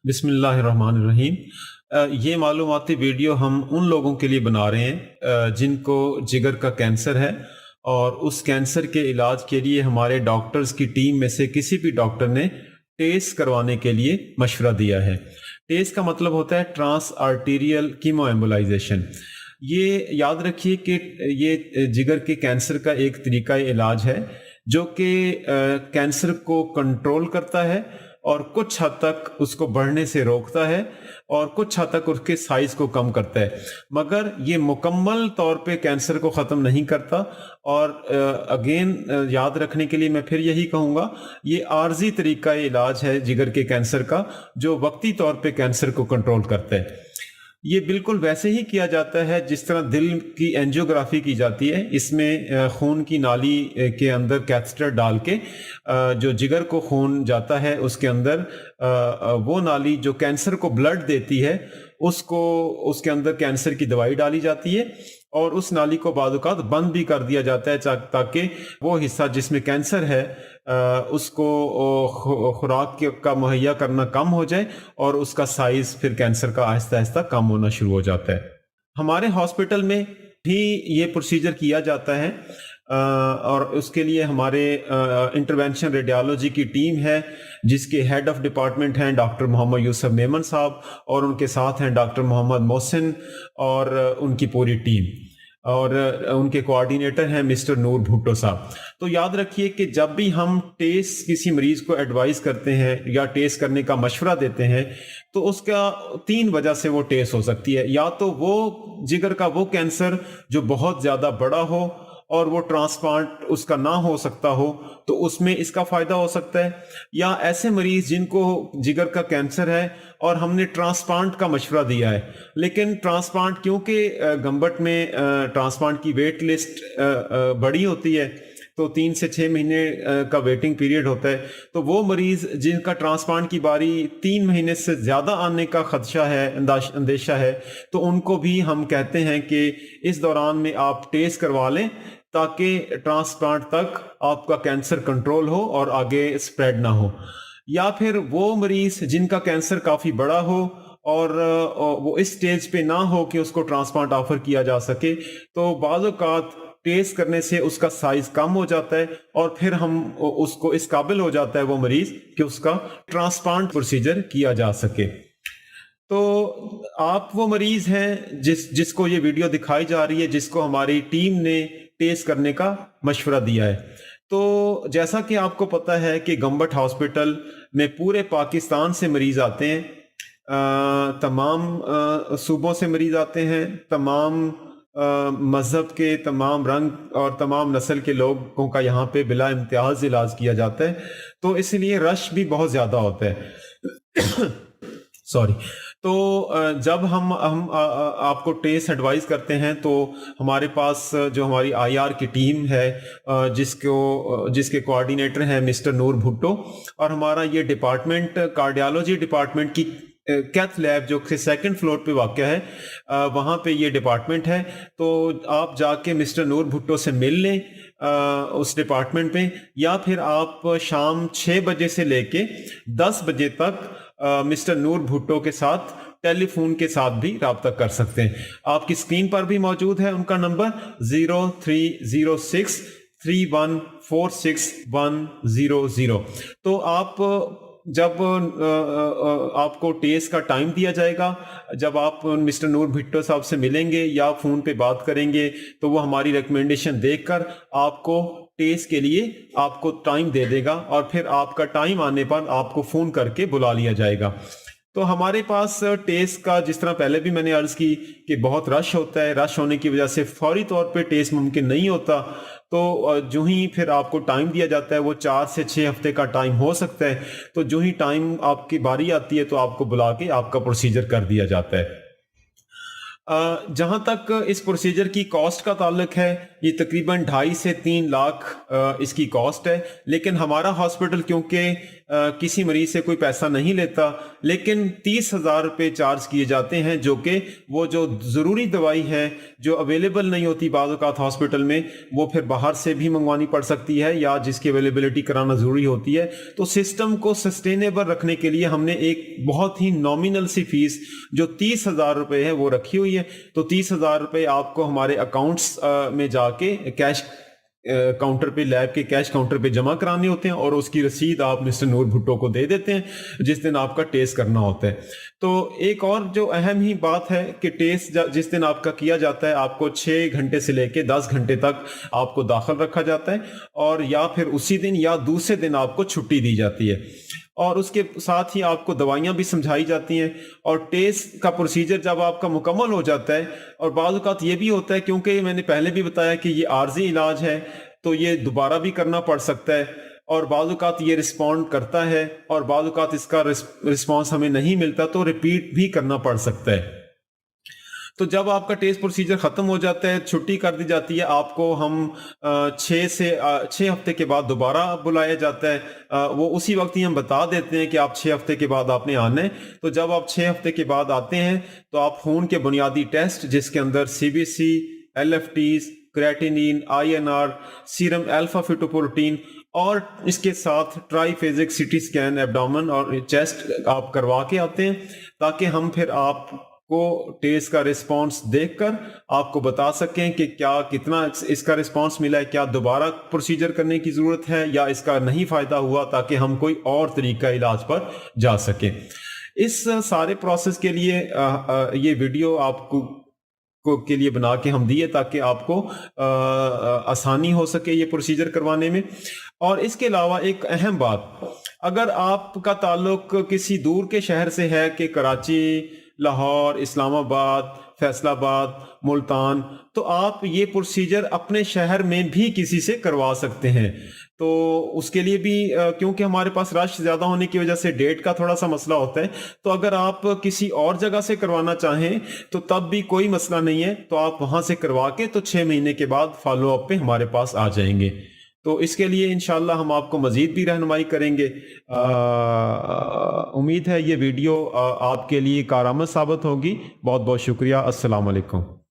بسم اللہ الرحمن الرحیم۔ یہ معلوماتی ویڈیو ہم ان لوگوں کے لیے بنا رہے ہیں جن کو جگر کا کینسر ہے، اور اس کینسر کے علاج کے لیے ہمارے ڈاکٹرز کی ٹیم میں سے کسی بھی ڈاکٹر نے ٹیسٹ کروانے کے لیے مشورہ دیا ہے۔ ٹیسٹ کا مطلب ہوتا ہے ٹرانس آرٹیریل کیمو ایمبولائزیشن۔ یہ یاد رکھیے کہ یہ جگر کے کینسر کا ایک طریقہ علاج ہے جو کہ کینسر کو کنٹرول کرتا ہے اور کچھ حد تک اس کو بڑھنے سے روکتا ہے اور کچھ حد تک اس کے سائز کو کم کرتا ہے، مگر یہ مکمل طور پہ کینسر کو ختم نہیں کرتا۔ اور اگین یاد رکھنے کے لیے میں پھر یہی کہوں گا، یہ عارضی طریقہ علاج ہے جگر کے کینسر کا جو وقتی طور پہ کینسر کو کنٹرول کرتا ہے۔ یہ بالکل ویسے ہی کیا جاتا ہے جس طرح دل کی اینجیوگرافی کی جاتی ہے۔ اس میں خون کی نالی کے اندر کیتھیٹر ڈال کے جو جگر کو خون جاتا ہے اس کے اندر وہ نالی جو کینسر کو بلڈ دیتی ہے اس کے اندر کینسر کی دوائی ڈالی جاتی ہے، اور اس نالی کو بعض اوقات بند بھی کر دیا جاتا ہے تاکہ وہ حصہ جس میں کینسر ہے اس کو خوراک کا مہیا کرنا کم ہو جائے اور اس کا سائز پھر کینسر کا آہستہ آہستہ کم ہونا شروع ہو جاتا ہے۔ ہمارے ہاسپٹل میں بھی یہ پروسیجر کیا جاتا ہے، اور اس کے لیے ہمارے انٹرونشن ریڈیالوجی کی ٹیم ہے جس کے ہیڈ آف ڈپارٹمنٹ ہیں ڈاکٹر محمد یوسف میمن صاحب، اور ان کے ساتھ ہیں ڈاکٹر محمد محسن اور ان کی پوری ٹیم، اور ان کے کوآرڈینیٹر ہیں مسٹر نور بھٹو صاحب۔ تو یاد رکھیے کہ جب بھی ہم ٹیسٹ کسی مریض کو ایڈوائز کرتے ہیں یا ٹیسٹ کرنے کا مشورہ دیتے ہیں تو اس کا 3 وجہ سے وہ ٹیسٹ ہو سکتی ہے۔ یا تو وہ جگر کا وہ کینسر جو بہت زیادہ بڑا ہو اور وہ ٹرانسپلانٹ اس کا نہ ہو سکتا ہو تو اس میں اس کا فائدہ ہو سکتا ہے، یا ایسے مریض جن کو جگر کا کینسر ہے اور ہم نے ٹرانسپلانٹ کا مشورہ دیا ہے، لیکن ٹرانسپلانٹ کیونکہ گمبٹ میں ٹرانسپلانٹ کی ویٹ لسٹ بڑی ہوتی ہے تو 3 سے 6 مہینے کا ویٹنگ پیریڈ ہوتا ہے، تو وہ مریض جن کا ٹرانسپلانٹ کی باری 3 مہینے سے زیادہ آنے کا خدشہ ہے، اندیشہ ہے، تو ان کو بھی ہم کہتے ہیں کہ اس دوران میں آپ ٹیسٹ کروا لیں تاکہ ٹرانسپلانٹ تک آپ کا کینسر کنٹرول ہو اور آگے سپریڈ نہ ہو۔ یا پھر وہ مریض جن کا کینسر کافی بڑا ہو اور وہ اس سٹیج پہ نہ ہو کہ اس کو ٹرانسپلانٹ آفر کیا جا سکے، تو بعض اوقات ٹیسٹ کرنے سے اس کا سائز کم ہو جاتا ہے اور پھر ہم اس کو اس قابل ہو جاتا ہے وہ مریض کہ اس کا ٹرانسپلانٹ پروسیجر کیا جا سکے۔ تو آپ وہ مریض ہیں جس کو یہ ویڈیو دکھائی جا رہی ہے، جس کو ہماری ٹیم نے ٹیسٹ کرنے کا مشورہ دیا ہے۔ تو جیسا کہ آپ کو پتہ ہے کہ گمبٹ ہاسپٹل میں پورے پاکستان سے مریض آتے ہیں، تمام صوبوں سے مریض آتے ہیں، تمام مذہب کے، تمام رنگ اور تمام نسل کے لوگوں کا یہاں پہ بلا امتیاز علاج کیا جاتا ہے، تو اس لیے رش بھی بہت زیادہ ہوتا ہے۔ سوری۔ تو جب ہم آپ کو ٹیسٹ ایڈوائز کرتے ہیں تو ہمارے پاس جو ہماری آئی آر کی ٹیم ہے جس کے کوآرڈینیٹر ہیں مسٹر نور بھٹو، اور ہمارا یہ ڈپارٹمنٹ کارڈیالوجی ڈپارٹمنٹ کی کیتھ لیب جو کہ 2nd فلور پہ واقع ہے، وہاں پہ یہ ڈپارٹمنٹ ہے۔ تو آپ جا کے مسٹر نور بھٹو سے مل لیں اس ڈپارٹمنٹ میں، یا پھر آپ شام 6 بجے سے لے کے 10 بجے تک مسٹر نور بھٹو کے ساتھ ٹیلی فون کے ساتھ بھی رابطہ کر سکتے ہیں۔ آپ کی اسکرین پر بھی موجود ہے ان کا نمبر 0306 3146100۔ تو آپ جب آپ کو ٹیسٹ کا ٹائم دیا جائے گا، جب آپ مسٹر نور بھٹو صاحب سے ملیں گے یا فون پہ بات کریں گے تو وہ ہماری ریکمنڈیشن دیکھ کر آپ کو ٹیسٹ کے لیے آپ کو ٹائم دے دے گا، اور پھر آپ کا ٹائم آنے پر آپ کو فون کر کے بلا لیا جائے گا۔ تو ہمارے پاس ٹیسٹ کا، جس طرح پہلے بھی میں نے عرض کی کہ بہت رش ہوتا ہے، رش ہونے کی وجہ سے فوری طور پہ ٹیسٹ ممکن نہیں ہوتا، تو جو ہی پھر آپ کو ٹائم دیا جاتا ہے وہ 4 سے 6 ہفتے کا ٹائم ہو سکتا ہے، تو جو ہی ٹائم آپ کی باری آتی ہے تو آپ کو بلا کے آپ کا پروسیجر کر دیا جاتا ہے۔ جہاں تک اس پروسیجر کی کاسٹ کا تعلق ہے، یہ تقریباً 2.5 سے 3 لاکھ اس کی کاسٹ ہے. لیکن ہمارا ہاسپٹل کیونکہ کسی مریض سے کوئی پیسہ نہیں لیتا، لیکن 30,000 روپے چارج کیے جاتے ہیں، جو کہ وہ جو ضروری دوائی ہے جو اویلیبل نہیں ہوتی بعض اوقات ہاسپٹل میں، وہ پھر باہر سے بھی منگوانی پڑ سکتی ہے یا جس کی اویلیبلٹی کرانا ضروری ہوتی ہے. تو سسٹم کو سسٹینیبل رکھنے کے لیے ہم نے ایک بہت ہی نامینل سی فیس جو 30,000 روپے ہے وہ رکھی ہوئی ہے. تو 30,000 روپے آپ کو ہمارے اکاؤنٹس میں جا کے کیش کاؤنٹر پہ، لیب کے کیش کاؤنٹر پہ جمع کرانے ہوتے ہیں، اور اس کی رسید آپ مسٹر نور بھٹو کو دے دیتے ہیں جس دن آپ کا ٹیسٹ کرنا ہوتا ہے. تو ایک اور جو اہم ہی بات ہے کہ ٹیسٹ جس دن آپ کا کیا جاتا ہے، آپ کو 6 گھنٹے سے لے کے 10 گھنٹے تک آپ کو داخل رکھا جاتا ہے، اور یا پھر اسی دن یا دوسرے دن آپ کو چھٹی دی جاتی ہے. اور اس کے ساتھ ہی آپ کو دوائیاں بھی سمجھائی جاتی ہیں. اور ٹیسٹ کا پروسیجر جب آپ کا مکمل ہو جاتا ہے، اور بعض اوقات یہ بھی ہوتا ہے کیونکہ میں نے پہلے بھی بتایا کہ یہ عارضی علاج ہے تو یہ دوبارہ بھی کرنا پڑ سکتا ہے، اور بعض اوقات یہ رسپونڈ کرتا ہے اور بعض اوقات اس کا رسپانس ہمیں نہیں ملتا تو ریپیٹ بھی کرنا پڑ سکتا ہے. تو جب آپ کا ٹیسٹ پروسیجر ختم ہو جاتا ہے، چھٹی کر دی جاتی ہے، آپ کو ہم 6 ہفتے کے بعد دوبارہ بلایا جاتا ہے. وہ اسی وقت ہی ہم بتا دیتے ہیں کہ آپ 6 ہفتے کے بعد آپ نے آنا ہے. تو جب آپ 6 ہفتے کے بعد آتے ہیں تو آپ خون کے بنیادی ٹیسٹ جس کے اندر CBC، LFTs، creatinine, INR، serum alpha fetoprotein, اور اس کے ساتھ triphasic CT scan abdomen اور چیسٹ آپ کروا کے آتے ہیں، تاکہ ہم پھر آپ کو ٹیسٹ کا رسپانس دیکھ کر آپ کو بتا سکیں کہ کتنا اس کا رسپانس ملا ہے، کیا دوبارہ پروسیجر کرنے کی ضرورت ہے یا اس کا نہیں فائدہ ہوا، تاکہ ہم کوئی اور طریقہ علاج پر جا سکیں. اس سارے پروسیس کے لیے یہ ویڈیو آپ کو کے لیے بنا کے ہم دیے تاکہ آپ کو آسانی ہو سکے یہ پروسیجر کروانے میں. اور اس کے علاوہ ایک اہم بات، اگر آپ کا تعلق کسی دور کے شہر سے ہے کہ کراچی، لاہور، اسلام آباد، فیصل آباد، ملتان، تو آپ یہ پروسیجر اپنے شہر میں بھی کسی سے کروا سکتے ہیں. تو اس کے لیے بھی کیونکہ ہمارے پاس رش زیادہ ہونے کی وجہ سے ڈیٹ کا تھوڑا سا مسئلہ ہوتا ہے، تو اگر آپ کسی اور جگہ سے کروانا چاہیں تو تب بھی کوئی مسئلہ نہیں ہے، تو آپ وہاں سے کروا کے تو 6 مہینے کے بعد فالو اپ پہ ہمارے پاس آ جائیں گے. تو اس کے لیے انشاءاللہ ہم آپ کو مزید بھی رہنمائی کریں گے. امید ہے یہ ویڈیو آپ کے لیے کارآمد ثابت ہوگی. بہت بہت شکریہ. السلام علیکم.